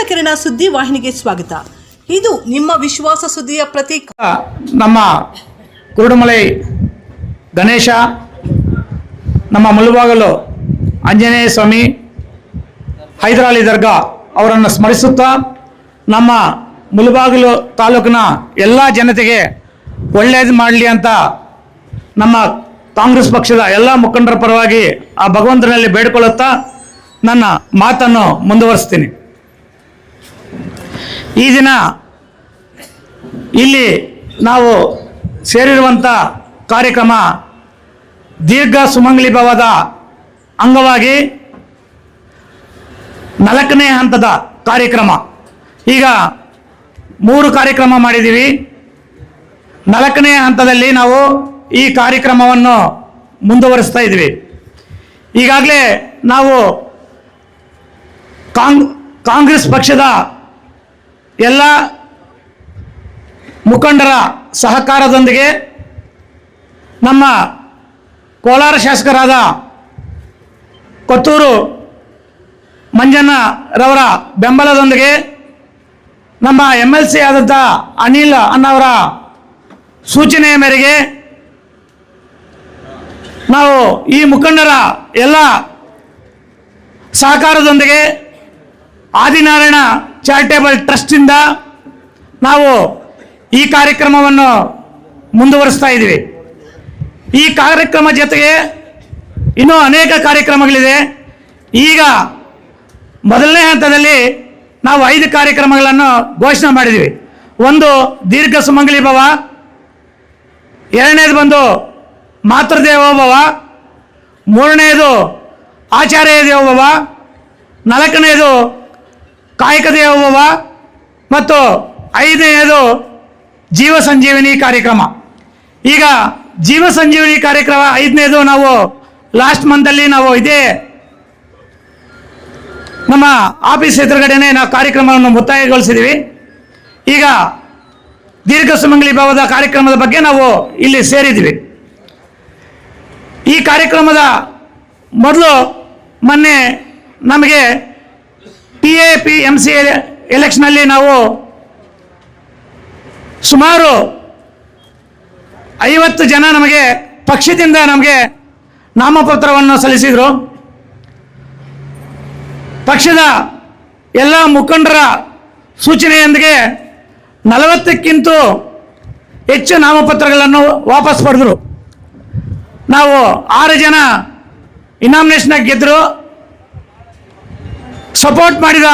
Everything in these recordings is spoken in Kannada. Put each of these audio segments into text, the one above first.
ಕಿರಣ ಸುದ್ದಿ ವಾಹಿನಿಗೆ ಸ್ವಾಗತ. ಇದು ನಿಮ್ಮ ವಿಶ್ವಾಸ ಸುದ್ದಿಯ ಪ್ರತೀಕ. ನಮ್ಮ ಕುರುಡುಮಲೈ ಗಣೇಶ, ನಮ್ಮ ಮುಳುಬಾಗಲು ಆಂಜನೇಯ ಸ್ವಾಮಿ, ಹೈದರಾಲಿ ದರ್ಗಾ ಅವರನ್ನು ಸ್ಮರಿಸುತ್ತಾ ನಮ್ಮ ಮುಳುಬಾಗಿಲು ತಾಲೂಕಿನ ಎಲ್ಲ ಜನತೆಗೆ ಒಳ್ಳೆಯದು ಮಾಡಲಿ ಅಂತ ನಮ್ಮ ಕಾಂಗ್ರೆಸ್ ಪಕ್ಷದ ಎಲ್ಲ ಮುಖಂಡರ ಪರವಾಗಿ ಆ ಭಗವಂತನಲ್ಲಿ ಬೇಡಿಕೊಳ್ಳುತ್ತಾ ನನ್ನ ಮಾತನ್ನು ಮುಂದುವರಿಸ್ತೀನಿ. ಈ ದಿನ ಇಲ್ಲಿ ನಾವು ಸೇರಿರುವಂಥ ಕಾರ್ಯಕ್ರಮ ದೀರ್ಘ ಸುಮಂಗಲಿ ಭವದ ಅಂಗವಾಗಿ 4ನೇ ಹಂತದ ಕಾರ್ಯಕ್ರಮ. ಈಗ 3 ಕಾರ್ಯಕ್ರಮ ಮಾಡಿದ್ದೀವಿ. 4ನೇ ಹಂತದಲ್ಲಿ ನಾವು ಈ ಕಾರ್ಯಕ್ರಮವನ್ನು ಮುಂದುವರಿಸ್ತಾ ಇದ್ದೀವಿ. ಈಗಾಗಲೇ ನಾವು ಕಾಂಗ್ರೆಸ್ ಪಕ್ಷದ ಎಲ್ಲ ಮುಖಂಡರ ಸಹಕಾರದೊಂದಿಗೆ ನಮ್ಮ ಕೋಲಾರ ಶಾಸಕರಾದ ಕೊತ್ತೂರು ಮಂಜಣ್ಣರವರ ಬೆಂಬಲದೊಂದಿಗೆ ನಮ್ಮ MLC ಆದಂಥ ಅನಿಲ್ ಅನ್ನವರ ಸೂಚನೆಯ ಮೇರೆಗೆ ನಾವು ಈ ಮುಖಂಡರ ಎಲ್ಲ ಸಹಕಾರದೊಂದಿಗೆ ಆದಿನಾರಾಯಣ ಚಾರಿಟೇಬಲ್ ಟ್ರಸ್ಟಿಂದ ನಾವು ಈ ಕಾರ್ಯಕ್ರಮವನ್ನು ಮುಂದುವರಿಸ್ತಾ ಇದ್ದೀವಿ. ಈ ಕಾರ್ಯಕ್ರಮ ಜೊತೆಗೆ ಇನ್ನೂ ಅನೇಕ ಕಾರ್ಯಕ್ರಮಗಳಿದೆ. ಈಗ ಮೊದಲನೇ ಹಂತದಲ್ಲಿ ನಾವು 5 ಕಾರ್ಯಕ್ರಮಗಳನ್ನು ಘೋಷಣೆ ಮಾಡಿದ್ದೀವಿ. ಒಂದು ದೀರ್ಘ ಸುಮಂಗಲಿ ಭವ, 2ನೇದು ಬಂದು ಮಾತೃದೇವೋಭವ, 3ನೇದು ಆಚಾರ್ಯ ದೇವೋಭವ, 4ನೇದು ಕಾಯಕ ದೇವೋಭವ ಮತ್ತು 5ನೇದು ಜೀವ ಸಂಜೀವಿನಿ ಕಾರ್ಯಕ್ರಮ. ಈಗ ಜೀವ ಸಂಜೀವಿನಿ ಕಾರ್ಯಕ್ರಮ 5ನೇದು ನಾವು ಲಾಸ್ಟ್ ಮಂತಲ್ಲಿ ನಾವು ಇದೇ ನಮ್ಮ ಆಫೀಸ್ ಎದುರುಗಡೆನೆ ನಾವು ಕಾರ್ಯಕ್ರಮವನ್ನು ಮುಕ್ತಾಯಗೊಳಿಸಿದ್ದೀವಿ. ಈಗ ದೀರ್ಘ ಸುಮಂಗಲಿ ಭವದ ಕಾರ್ಯಕ್ರಮದ ಬಗ್ಗೆ ನಾವು ಇಲ್ಲಿ ಸೇರಿದ್ದೀವಿ. ಈ ಕಾರ್ಯಕ್ರಮದ ಮೊದಲು ಮೊನ್ನೆ ನಮಗೆ TAPMC ಎಲೆಕ್ಷನಲ್ಲಿ ನಾವು ಸುಮಾರು 50 ಜನ ನಮಗೆ ಪಕ್ಷದಿಂದ ನಮಗೆ ನಾಮಪತ್ರವನ್ನು ಸಲ್ಲಿಸಿದರು. ಪಕ್ಷದ ಎಲ್ಲ ಮುಖಂಡರ ಸೂಚನೆಯೊಂದಿಗೆ 40ಕ್ಕಿಂತ ಹೆಚ್ಚು ನಾಮಪತ್ರಗಳನ್ನು ವಾಪಸ್ ಪಡೆದರು. ನಾವು 6 ಜನ ಇನಾಮಿನೇಷನ್ ಗೆದ್ದರು. ಸಪೋರ್ಟ್ ಮಾಡಿದ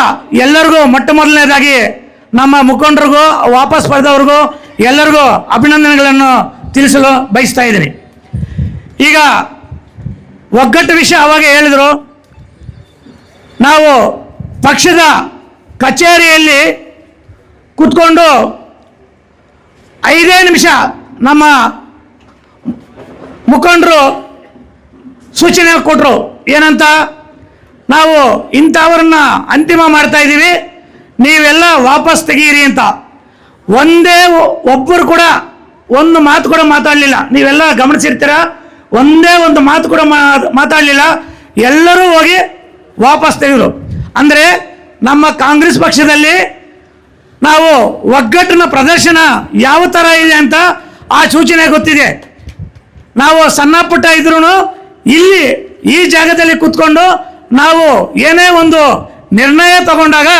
ಎಲ್ಲರಿಗೂ ಮೊಟ್ಟ ಮೊದಲನೇದಾಗಿ ನಮ್ಮ ಮುಖಂಡರಿಗೂ ವಾಪಸ್ ಪಡೆದವ್ರಿಗೂ ಎಲ್ಲರಿಗೂ ಅಭಿನಂದನೆಗಳನ್ನು ತಿಳಿಸಲು ಬಯಸ್ತಾ ಇದ್ದೀನಿ. ಈಗ ಒಗ್ಗಟ್ಟು ವಿಷಯ ಅವಾಗ ಹೇಳಿದರು. ನಾವು ಪಕ್ಷದ ಕಚೇರಿಯಲ್ಲಿ ಕೂತ್ಕೊಂಡು 5 ನಿಮಿಷ ನಮ್ಮ ಮುಖಂಡರು ಸೂಚನೆ ಕೊಟ್ಟರು. ಏನಂತ, ನಾವು ಇಂಥವ್ರನ್ನ ಅಂತಿಮ ಮಾಡ್ತಾ ಇದ್ದೀವಿ, ನೀವೆಲ್ಲ ವಾಪಸ್ ತೆಗೀರಿ ಅಂತ. ಒಂದೇ ಒಬ್ಬರು ಕೂಡ ಒಂದು ಮಾತು ಕೂಡ ಮಾತಾಡಲಿಲ್ಲ. ನೀವೆಲ್ಲ ಗಮನಿಸಿರ್ತೀರ, ಒಂದೇ ಒಂದು ಮಾತು ಕೂಡ ಮಾತಾಡಲಿಲ್ಲ. ಎಲ್ಲರೂ ಹೋಗಿ ವಾಪಸ್ ತೆಗೆದರು. ಅಂದರೆ ನಮ್ಮ ಕಾಂಗ್ರೆಸ್ ಪಕ್ಷದಲ್ಲಿ ನಾವು ಒಗ್ಗಟ್ಟಿನ ಪ್ರದರ್ಶನ ಯಾವ ಥರ ಇದೆ ಅಂತ ಆ ಸೂಚನೆ ಗೊತ್ತಿದೆ. ನಾವು ಸಣ್ಣ ಪುಟ್ಟ ಇದ್ರೂ ಇಲ್ಲಿ ಈ ಜಾಗದಲ್ಲಿ ಕೂತ್ಕೊಂಡು ನಾವು ಏನೇ ಒಂದು ನಿರ್ಣಯ ತಗೊಂಡಾಗ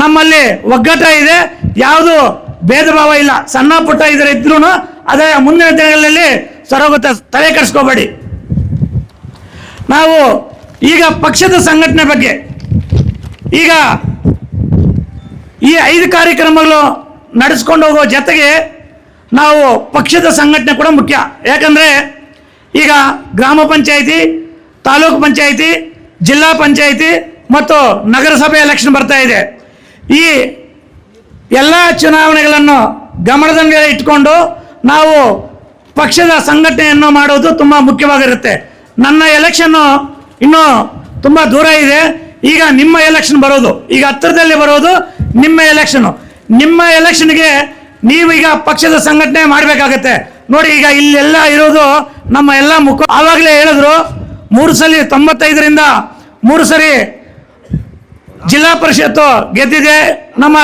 ನಮ್ಮಲ್ಲಿ ಒಗ್ಗಟ್ಟ ಇದೆ, ಯಾವುದು ಭೇದ ಭಾವ ಇಲ್ಲ. ಸಣ್ಣ ಪುಟ್ಟ ಇದ್ರೂ ಅದೇ ಮುಂದಿನ ದಿನಗಳಲ್ಲಿ ಸರೋಗುತ್ತೆ, ತಲೆ ಕೆಡಿಸ್ಕೋಬೇಡಿ. ನಾವು ಈಗ ಪಕ್ಷದ ಸಂಘಟನೆ ಬಗ್ಗೆ ಈಗ ಈ 5 ಕಾರ್ಯಕ್ರಮಗಳು ನಡೆಸ್ಕೊಂಡು ಹೋಗೋ ಜೊತೆಗೆ ನಾವು ಪಕ್ಷದ ಸಂಘಟನೆ ಕೂಡ ಮುಖ್ಯ. ಯಾಕಂದರೆ ಈಗ ಗ್ರಾಮ ಪಂಚಾಯಿತಿ, ತಾಲೂಕು ಪಂಚಾಯಿತಿ, ಜಿಲ್ಲಾ ಪಂಚಾಯಿತಿ ಮತ್ತು ನಗರಸಭೆ ಎಲೆಕ್ಷನ್ ಬರ್ತಾ ಇದೆ. ಈ ಎಲ್ಲ ಚುನಾವಣೆಗಳನ್ನು ಗಮನದಲ್ಲಿ ಇಟ್ಕೊಂಡು ನಾವು ಪಕ್ಷದ ಸಂಘಟನೆಯನ್ನು ಮಾಡೋದು ತುಂಬ ಮುಖ್ಯವಾಗಿರುತ್ತೆ. ನನ್ನ ಎಲೆಕ್ಷನ್ನು ಇನ್ನೂ ತುಂಬ ದೂರ ಇದೆ. ಈಗ ನಿಮ್ಮ ಎಲೆಕ್ಷನ್ ಬರೋದು, ಈಗ ಹತ್ತಿರದಲ್ಲಿ ಬರೋದು ನಿಮ್ಮ ಎಲೆಕ್ಷನು. ನಿಮ್ಮ ಎಲೆಕ್ಷನ್ಗೆ ನೀವೀಗ ಪಕ್ಷದ ಸಂಘಟನೆ ಮಾಡಬೇಕಾಗತ್ತೆ. ನೋಡಿ, ಈಗ ಇಲ್ಲೆಲ್ಲ ಇರೋದು ನಮ್ಮ ಎಲ್ಲ ಆವಾಗಲೇ ಹೇಳಿದ್ರು 3 ಸಲ 95ರಿಂದ 3 ಸರಿ ಜಿಲ್ಲಾ ಪರಿಷತ್ತು ಗೆದ್ದಿದೆ ನಮ್ಮ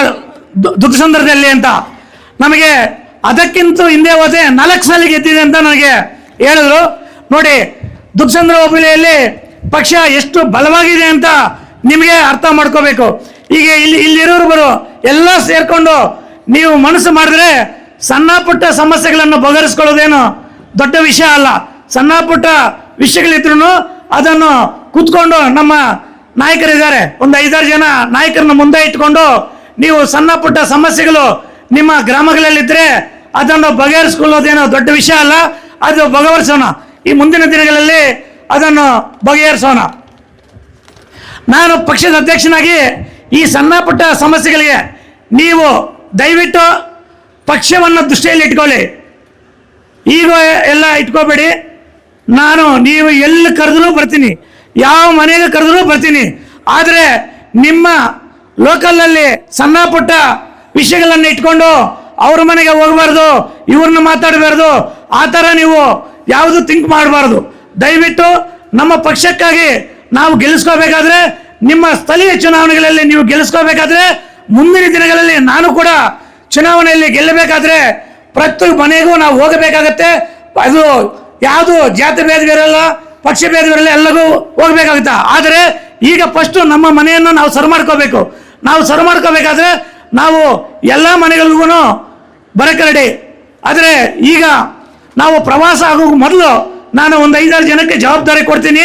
ದುಗ್ಸಂದ್ರದಲ್ಲಿ ಅಂತ. ನಮಗೆ ಅದಕ್ಕಿಂತ ಹಿಂದೆ ಹೋದೆ 4 ಸಲ ಗೆದ್ದಿದೆ ಅಂತ ನನಗೆ ಹೇಳಿದ್ರು. ನೋಡಿ, ದುಗ್ಸಂದ್ರ ಹೋಬಳಿಯಲ್ಲಿ ಪಕ್ಷ ಎಷ್ಟು ಬಲವಾಗಿದೆ ಅಂತ ನಿಮಗೆ ಅರ್ಥ ಮಾಡ್ಕೋಬೇಕು. ಈಗ ಇಲ್ಲಿರೋರು ಎಲ್ಲ ಸೇರ್ಕೊಂಡು ನೀವು ಮನಸ್ಸು ಮಾಡಿದ್ರೆ ಸಣ್ಣ ಪುಟ್ಟ ಸಮಸ್ಯೆಗಳನ್ನು ಬಗೆಹರಿಸ್ಕೊಳ್ಳೋದೇನು ದೊಡ್ಡ ವಿಷಯ ಅಲ್ಲ. ಸಣ್ಣ ಪುಟ್ಟ ವಿಷಯಗಳಿದ್ರು ಅದನ್ನು ಕೂತ್ಕೊಂಡು ನಮ್ಮ ನಾಯಕರಿದ್ದಾರೆ, ಒಂದು 5-6 ಜನ ನಾಯಕರನ್ನ ಮುಂದೆ ಇಟ್ಕೊಂಡು ನೀವು ಸಣ್ಣ ಪುಟ್ಟ ಸಮಸ್ಯೆಗಳು ನಿಮ್ಮ ಗ್ರಾಮಗಳಲ್ಲಿದ್ದರೆ ಅದನ್ನು ಬಗೆಹರಿಸ್ಕೊಳ್ಳೋದೇನೋ ದೊಡ್ಡ ವಿಷಯ ಅಲ್ಲ. ಅದು ಬಗೆಹರಿಸೋಣ, ಈ ಮುಂದಿನ ದಿನಗಳಲ್ಲಿ ಅದನ್ನು ಬಗೆಹರಿಸೋಣ. ನಾನು ಪಕ್ಷದ ಅಧ್ಯಕ್ಷನಾಗಿ ಈ ಸಣ್ಣ ಪುಟ್ಟ ಸಮಸ್ಯೆಗಳಿಗೆ ನೀವು ದಯವಿಟ್ಟು ಪಕ್ಷವನ್ನು ದೃಷ್ಟಿಯಲ್ಲಿ ಇಟ್ಕೊಳ್ಳಿ. ಈಗ ಎಲ್ಲ ಇಟ್ಕೋಬೇಡಿ. ನೀವು ಎಲ್ಲಿ ಕರೆದ್ರೂ ಬರ್ತೀನಿ, ಯಾವ ಮನೆಗೆ ಕರೆದ್ರೂ ಬರ್ತೀನಿ. ಆದರೆ ನಿಮ್ಮ ಲೋಕಲ್ನಲ್ಲಿ ಸಣ್ಣ ಪುಟ್ಟ ವಿಷಯಗಳನ್ನು ಇಟ್ಕೊಂಡು ಅವ್ರ ಮನೆಗೆ ಹೋಗಬಾರ್ದು, ಇವ್ರನ್ನ ಮಾತಾಡಬಾರ್ದು, ಆ ಥರ ನೀವು ಯಾವುದು ಥಿಂಕ್ ಮಾಡಬಾರ್ದು. ದಯವಿಟ್ಟು ನಮ್ಮ ಪಕ್ಷಕ್ಕಾಗಿ ನಾವು ಗೆಲ್ಲಿಸ್ಕೋಬೇಕಾದ್ರೆ, ನಿಮ್ಮ ಸ್ಥಳೀಯ ಚುನಾವಣೆಗಳಲ್ಲಿ ನೀವು ಗೆಲ್ಲಿಸ್ಕೋಬೇಕಾದ್ರೆ, ಮುಂದಿನ ದಿನಗಳಲ್ಲಿ ನಾನು ಕೂಡ ಚುನಾವಣೆಯಲ್ಲಿ ಗೆಲ್ಲಬೇಕಾದ್ರೆ ಪ್ರತಿ ಮನೆಗೂ ನಾವು ಹೋಗಬೇಕಾಗತ್ತೆ. ಅದು ಯಾವುದು ಜಾತಿ ಭೇದವಿರಲ್ಲ, ಪಕ್ಷ ಭೇದವಿರಲ್ಲ, ಎಲ್ಲರಿಗೂ ಹೋಗ್ಬೇಕಾಗುತ್ತೆ. ಆದರೆ ಈಗ ಫಸ್ಟು ನಮ್ಮ ಮನೆಯನ್ನು ನಾವು ಸರಿ ಮಾಡ್ಕೋಬೇಕು. ನಾವು ಸರಿ ಮಾಡ್ಕೋಬೇಕಾದ್ರೆ ನಾವು ಎಲ್ಲ ಮನೆಗಳಿಗೂ ಬರಕ್ಕೆ ರೆಡಿ. ಆದರೆ ಈಗ ನಾವು ಪ್ರವಾಸ ಆಗೋ ಮೊದಲು ನಾನು ಒಂದು 5-6 ಜನಕ್ಕೆ ಜವಾಬ್ದಾರಿ ಕೊಡ್ತೀನಿ.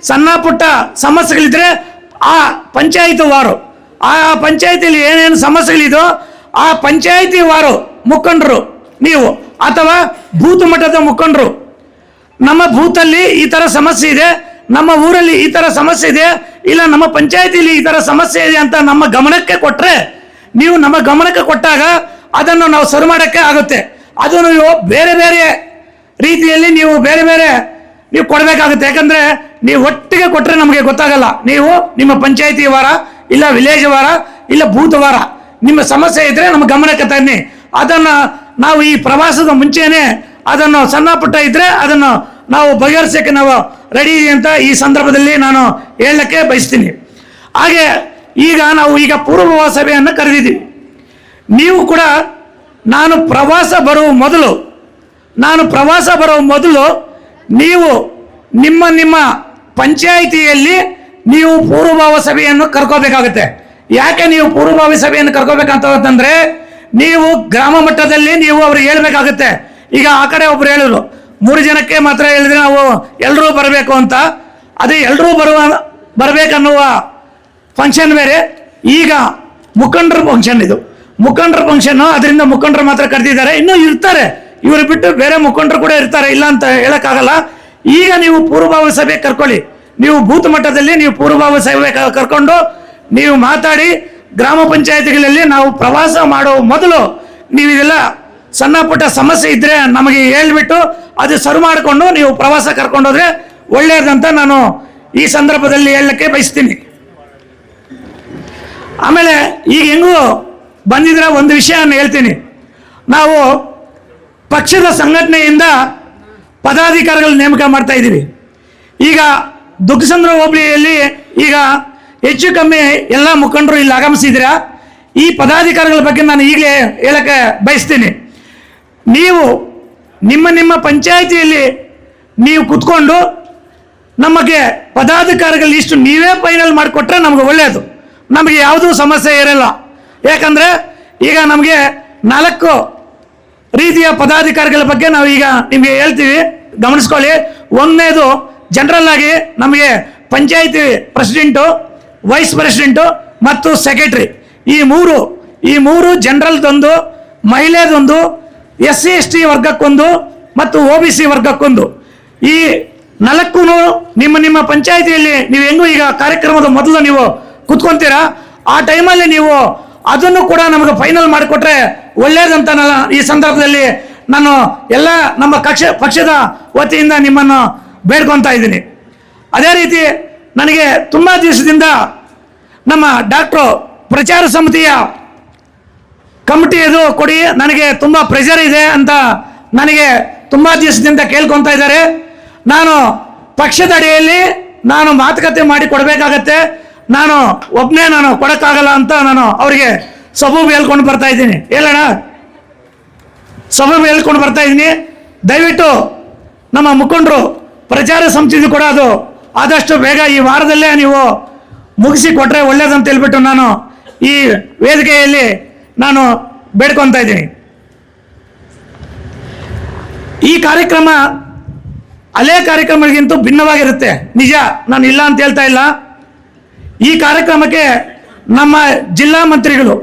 ಸಣ್ಣ ಪುಟ್ಟ ಸಮಸ್ಯೆಗಳಿದ್ರೆ ಆ ಪಂಚಾಯಿತಿ ವಾರು, ಆ ಪಂಚಾಯಿತಿಯಲ್ಲಿ ಏನೇನು ಸಮಸ್ಯೆಗಳಿದೋ ಆ ಪಂಚಾಯಿತಿ ವಾರು ಮುಖಂಡರು ನೀವು ಅಥವಾ ಬೂತ್ ಮಟ್ಟದ ಮುಖಂಡರು, ನಮ್ಮ ಬೂತಲ್ಲಿ ಈ ಥರ ಸಮಸ್ಯೆ ಇದೆ, ನಮ್ಮ ಊರಲ್ಲಿ ಈ ಥರ ಸಮಸ್ಯೆ ಇದೆ, ಇಲ್ಲ ನಮ್ಮ ಪಂಚಾಯಿತಿಯಲ್ಲಿ ಈ ಥರ ಸಮಸ್ಯೆ ಇದೆ ಅಂತ ನಮ್ಮ ಗಮನಕ್ಕೆ ಕೊಟ್ಟರೆ, ನೀವು ನಮ್ಮ ಗಮನಕ್ಕೆ ಕೊಟ್ಟಾಗ ಅದನ್ನು ನಾವು ಸರಿ ಮಾಡೋಕ್ಕೆ ಆಗುತ್ತೆ. ಅದು ನೀವು ಬೇರೆ ಬೇರೆ ರೀತಿಯಲ್ಲಿ ನೀವು ಬೇರೆ ಬೇರೆ ನೀವು ಕೊಡಬೇಕಾಗುತ್ತೆ. ಯಾಕಂದರೆ ನೀವು ಒಟ್ಟಿಗೆ ಕೊಟ್ಟರೆ ನಮಗೆ ಗೊತ್ತಾಗಲ್ಲ. ನೀವು ನಿಮ್ಮ ಪಂಚಾಯಿತಿ ವಾರ, ಇಲ್ಲ ವಿಲೇಜ್ ವಾರ, ಇಲ್ಲ ಬೂತ್ ವಾರ ನಿಮ್ಮ ಸಮಸ್ಯೆ ಇದ್ದರೆ ನಮ್ಮ ಗಮನಕ್ಕೆ ತನ್ನಿ. ಅದನ್ನು ನಾವು ಈ ಪ್ರವಾಸದ ಮುಂಚೆನೇ ಅದನ್ನು ಸಣ್ಣ ಪುಟ್ಟ ಇದ್ದರೆ ಅದನ್ನು ನಾವು ಬಗೆಹರಿಸೋಕ್ಕೆ ನಾವು ರೆಡಿ ಅಂತ ಈ ಸಂದರ್ಭದಲ್ಲಿ ನಾನು ಹೇಳಕ್ಕೆ ಬಯಸ್ತೀನಿ. ಹಾಗೆ ನಾವು ಪೂರ್ವಭಾವಿ ಸಭೆಯನ್ನು ಕರೆದಿದ್ದೀವಿ. ನೀವು ಕೂಡ ನಾನು ಪ್ರವಾಸ ಬರುವ ಮೊದಲು ನೀವು ನಿಮ್ಮ ಪಂಚಾಯಿತಿಯಲ್ಲಿ ನೀವು ಪೂರ್ವಭಾವಿ ಸಭೆಯನ್ನು ಕರ್ಕೋಬೇಕಾಗುತ್ತೆ. ಯಾಕೆ ನೀವು ಪೂರ್ವಭಾವಿ ಸಭೆಯನ್ನು ಕರ್ಕೋಬೇಕಂತಂದ್ರೆ, ನೀವು ಗ್ರಾಮ ಮಟ್ಟದಲ್ಲಿ ನೀವು ಅವ್ರಿಗೆ ಹೇಳ್ಬೇಕಾಗುತ್ತೆ. ಈಗ ಆ ಕಡೆ ಒಬ್ರು ಹೇಳಿದ್ರು 3 ಜನಕ್ಕೆ ಮಾತ್ರ ಹೇಳಿದ್ರೆ ನಾವು ಎಲ್ಲರೂ ಬರಬೇಕು ಅಂತ. ಅದೇ ಎಲ್ಲರೂ ಬರಬೇಕನ್ನುವ ಫಂಕ್ಷನ್ ಬೇರೆ, ಈಗ ಮುಖಂಡರ ಫಂಕ್ಷನ್ ಇದು. ಮುಖಂಡರ ಫಂಕ್ಷನ್ನು, ಅದರಿಂದ ಮುಖಂಡರು ಮಾತ್ರ ಕರೆದಿದ್ದಾರೆ. ಇನ್ನೂ ಇರ್ತಾರೆ, ಇವರು ಬಿಟ್ಟು ಬೇರೆ ಮುಖಂಡರು ಕೂಡ ಇರ್ತಾರೆ, ಇಲ್ಲ ಅಂತ ಹೇಳೋಕ್ಕಾಗಲ್ಲ. ಈಗ ನೀವು ಪೂರ್ವಭಾವಿ ಸಭೆ ಕರ್ಕೊಳ್ಳಿ. ನೀವು ಬೂತ್ ಮಟ್ಟದಲ್ಲಿ ನೀವು ಪೂರ್ವಭಾವಿ ಸಭೆ ಕರ್ಕೊಂಡು ನೀವು ಮಾತಾಡಿ, ಗ್ರಾಮ ಪಂಚಾಯತಿಗಳಲ್ಲಿ ನಾವು ಪ್ರವಾಸ ಮಾಡೋ ಮೊದಲು ನೀವು ಇದೆಲ್ಲ ಸಣ್ಣ ಪುಟ್ಟ ಸಮಸ್ಯೆ ಇದ್ದರೆ ನಮಗೆ ಹೇಳ್ಬಿಟ್ಟು ಅದು ಸರಿ ಮಾಡಿಕೊಂಡು ನೀವು ಪ್ರವಾಸ ಕರ್ಕೊಂಡೋದ್ರೆ ಒಳ್ಳೆಯದಂತ ನಾನು ಈ ಸಂದರ್ಭದಲ್ಲಿ ಹೇಳಕ್ಕೆ ಬಯಸ್ತೀನಿ. ಆಮೇಲೆ ಈಗ ಹೆಂಗೂ ಬಂದಿದ್ರೆ ಒಂದು ವಿಷಯವನ್ನು ಹೇಳ್ತೀನಿ. ನಾವು ಪಕ್ಷದ ಸಂಘಟನೆಯಿಂದ ಪದಾಧಿಕಾರಿಗಳ ನೇಮಕ ಮಾಡ್ತಾ ಇದ್ದೀವಿ. ಈಗ ದುಗ್ಸಂದ್ರ ಹೋಬಳಿಯಲ್ಲಿ ಈಗ ಹೆಚ್ಚು ಕಮ್ಮಿ ಎಲ್ಲ ಮುಖಂಡರು ಇಲ್ಲಿ ಆಗಮಿಸಿದ್ದೀರಾ. ಈ ಪದಾಧಿಕಾರಿಗಳ ಬಗ್ಗೆ ನಾನು ಈಗಲೇ ಹೇಳಕ್ಕೆ ಬಯಸ್ತೀನಿ. ನೀವು ನಿಮ್ಮ ಪಂಚಾಯಿತಿಯಲ್ಲಿ ನೀವು ಕೂತ್ಕೊಂಡು ನಮಗೆ ಪದಾಧಿಕಾರಿಗಳ ಲಿಸ್ಟ್ ನೀವೇ ಫೈನಲ್ ಮಾಡಿಕೊಟ್ರೆ ನಮಗೆ ಒಳ್ಳೆಯದು, ನಮಗೆ ಯಾವುದೂ ಸಮಸ್ಯೆ ಇರಲ್ಲ. ಯಾಕಂದರೆ ಈಗ ನಮಗೆ 4 ರೀತಿಯ ಪದಾಧಿಕಾರಿಗಳ ಬಗ್ಗೆ ನಾವು ಈಗ ನಿಮಗೆ ಹೇಳ್ತೀವಿ, ಗಮನಿಸ್ಕೊಳ್ಳಿ. ಒಂದನೇದು ಜನರಲ್ ಆಗಿ ನಮಗೆ ಪಂಚಾಯಿತಿ ಪ್ರೆಸಿಡೆಂಟು, ವೈಸ್ ಪ್ರೆಸಿಡೆಂಟು ಮತ್ತು ಸೆಕ್ರೆಟರಿ, ಈ ಮೂರು ಜನರಲ್ದೊಂದು, ಮಹಿಳೆದೊಂದು, SC/ST ವರ್ಗಕ್ಕೊಂದು ಮತ್ತು OBC ವರ್ಗಕ್ಕೊಂದು. ಈ 4 ನಿಮ್ಮ ಪಂಚಾಯಿತಿಯಲ್ಲಿ ನೀವು ಹೆಂಗೂ ಈಗ ಕಾರ್ಯಕ್ರಮದ ಮೊದಲು ನೀವು ಕೂತ್ಕೊಂತೀರಾ, ಆ ಟೈಮಲ್ಲಿ ನೀವು ಅದನ್ನು ಕೂಡ ನಮಗೆ ಫೈನಲ್ ಮಾಡಿಕೊಟ್ರೆ ಒಳ್ಳೆಯದಂತ ಈ ಸಂದರ್ಭದಲ್ಲಿ ನಾನು ಎಲ್ಲ ನಮ್ಮ ಪಕ್ಷದ ವತಿಯಿಂದ ನಿಮ್ಮನ್ನು ಬೇಡ್ಕೊತಾ ಇದ್ದೀನಿ. ಅದೇ ರೀತಿ ನನಗೆ ತುಂಬ ದಿವಸದಿಂದ ನಮ್ಮ ಡಾಕ್ಟ್ರು ಪ್ರಚಾರ ಸಮಿತಿಯ ಕಮಿಟಿಯದು ಕೊಡಿ, ನನಗೆ ತುಂಬ ಪ್ರೆಷರ್ ಇದೆ ಅಂತ ನನಗೆ ತುಂಬ ದಿವಸದಿಂದ ಕೇಳ್ಕೊತಾ ಇದ್ದಾರೆ. ನಾನು ಪಕ್ಷದ ಅಡಿಯಲ್ಲಿ ನಾನು ಮಾತುಕತೆ ಮಾಡಿ ಕೊಡಬೇಕಾಗತ್ತೆ. ನಾನು ಒಬ್ಬನೇ ನಾನು ಕೊಡೋಕ್ಕಾಗಲ್ಲ ಅಂತ ನಾನು ಅವರಿಗೆ ಸಬೂಬು ಹೇಳ್ಕೊಂಡು ಬರ್ತಾ ಇದ್ದೀನಿ. ಹೇಳೋಣ, ಸಬೂಬು ಹೇಳ್ಕೊಂಡು ಬರ್ತಾ ಇದ್ದೀನಿ. ದಯವಿಟ್ಟು ನಮ್ಮ ಮುಖಂಡರು ಪ್ರಚಾರ ಸಮಿತಿ ಕೂಡ ಅದು ಆದಷ್ಟು ಬೇಗ ಈ ವಾರದಲ್ಲೇ ನೀವು ಮುಗಿಸಿ ಕೊಟ್ಟರೆ ಒಳ್ಳೇದಂತ ಹೇಳ್ಬಿಟ್ಟು ನಾನು ಈ ವೇದಿಕೆಯಲ್ಲಿ ನಾನು ಬೇಡ್ಕೊತಾ ಇದ್ದೀನಿ. ಈ ಕಾರ್ಯಕ್ರಮ ಹಳೆ ಕಾರ್ಯಕ್ರಮಗಳಿಗಿಂತ ಭಿನ್ನವಾಗಿರುತ್ತೆ, ನಿಜ, ನಾನು ಇಲ್ಲ ಅಂತ ಹೇಳ್ತಾ ಇಲ್ಲ. ಈ ಕಾರ್ಯಕ್ರಮಕ್ಕೆ ನಮ್ಮ ಜಿಲ್ಲಾ ಮಂತ್ರಿಗಳು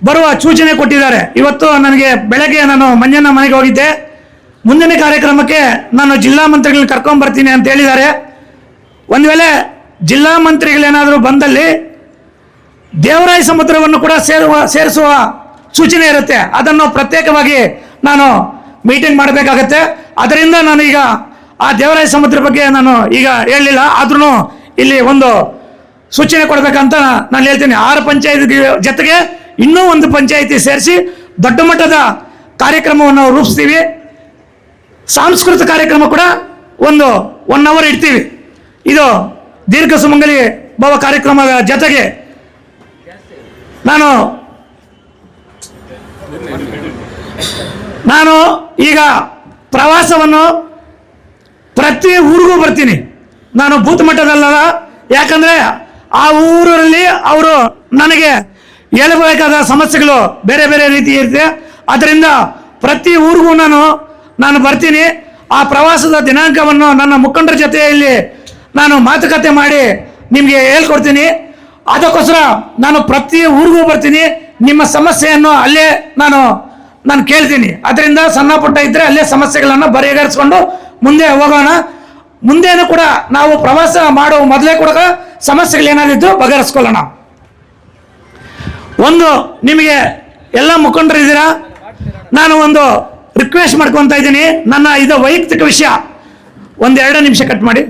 ಬರುವ ಸೂಚನೆ ಕೊಟ್ಟಿದ್ದಾರೆ. ಇವತ್ತು ನನಗೆ ಬೆಳಗ್ಗೆ ನಾನು ಮಂಜಣ್ಣ ಮನೆಗೆ ಹೋಗಿದ್ದೆ. ಮುಂದಿನ ಕಾರ್ಯಕ್ರಮಕ್ಕೆ ನಾನು ಜಿಲ್ಲಾ ಮಂತ್ರಿಗಳನ್ನ ಕರ್ಕೊಂಡು ಬರ್ತೀನಿ ಅಂತ ಹೇಳಿದ್ದಾರೆ. ಒಂದು ವೇಳೆ ಜಿಲ್ಲಾ ಮಂತ್ರಿಗಳೇನಾದರೂ ಬಂದಲ್ಲಿ ದೇವರಾಯ ಸಮುದ್ರವನ್ನು ಕೂಡ ಸೇರಿಸುವ ಸೂಚನೆ ಇರುತ್ತೆ. ಅದನ್ನು ಪ್ರತ್ಯೇಕವಾಗಿ ನಾನು ಮೀಟಿಂಗ್ ಮಾಡಬೇಕಾಗತ್ತೆ. ಅದರಿಂದ ನಾನು ಈಗ ಆ ದೇವರಾಯ ಸಮುದ್ರ ಬಗ್ಗೆ ನಾನು ಈಗ ಹೇಳಲಿಲ್ಲ, ಆದ್ರೂ ಇಲ್ಲಿ ಒಂದು ಸೂಚನೆ ಕೊಡಬೇಕಂತ ನಾನು ಹೇಳ್ತೀನಿ. 6 ಪಂಚಾಯತಿ ಜೊತೆಗೆ ಇನ್ನೂ ಒಂದು ಪಂಚಾಯಿತಿ ಸೇರಿಸಿ ದೊಡ್ಡ ಮಟ್ಟದ ಕಾರ್ಯಕ್ರಮವನ್ನು ರೂಪಿಸ್ತೀವಿ. ಸಾಂಸ್ಕೃತಿಕ ಕಾರ್ಯಕ್ರಮ ಕೂಡ ಒಂದು 1 ಅವರ್ ಇಡ್ತೀವಿ. ಇದು ದೀರ್ಘ ಸುಮಂಗಲಿ ಭವ ಕಾರ್ಯಕ್ರಮದ ಜೊತೆಗೆ ನಾನು ಈಗ ಪ್ರವಾಸವನ್ನು ಪ್ರತಿ ಊರಿಗೂ ಬರ್ತೀನಿ. ನಾನು ಬೂತ್ ಮಟ್ಟದಲ್ಲ, ಯಾಕಂದರೆ ಆ ಊರಲ್ಲಿ ಅವರು ನನಗೆ ಹೇಳಬೇಕಾದ ಸಮಸ್ಯೆಗಳು ಬೇರೆ ಬೇರೆ ರೀತಿ ಇರುತ್ತೆ. ಅದರಿಂದ ಪ್ರತಿ ಊರಿಗೂ ನಾನು ಬರ್ತೀನಿ. ಆ ಪ್ರವಾಸದ ದಿನಾಂಕವನ್ನು ನನ್ನ ಮುಖಂಡರ ಜೊತೆಯಲ್ಲಿ ನಾನು ಮಾತುಕತೆ ಮಾಡಿ ನಿಮಗೆ ಹೇಳ್ಕೊಡ್ತೀನಿ. ಅದಕ್ಕೋಸ್ಕರ ನಾನು ಪ್ರತಿ ಊರಿಗೂ ಬರ್ತೀನಿ. ನಿಮ್ಮ ಸಮಸ್ಯೆಯನ್ನು ಅಲ್ಲೇ ನಾನು ಕೇಳ್ತೀನಿ. ಅದರಿಂದ ಸಣ್ಣ ಪುಟ್ಟ ಇದ್ದರೆ ಅಲ್ಲೇ ಸಮಸ್ಯೆಗಳನ್ನು ಬಗೆಹರಿಸ್ಕೊಂಡು ಮುಂದೆ ಹೋಗೋಣ. ಮುಂದೇನು ಕೂಡ ನಾವು ಪ್ರವಾಸ ಮಾಡೋ ಮೊದಲೇ ಕೂಡ ಸಮಸ್ಯೆಗಳೇನಾದಿದ್ದು ಬಗೆಹರಿಸ್ಕೊಳ್ಳೋಣ. ಒಂದು ನಿಮಗೆ ಎಲ್ಲ ಮುಖಂಡರಿದ್ದೀರಾ, ನಾನು ಒಂದು ರಿಕ್ವೆಸ್ಟ್ ಮಾಡ್ಕೊತಾ ಇದ್ದೀನಿ. ನನ್ನ ಇದು ವೈಯಕ್ತಿಕ ವಿಷಯ, 1-2 ನಿಮಿಷ ಕಟ್ ಮಾಡಿ.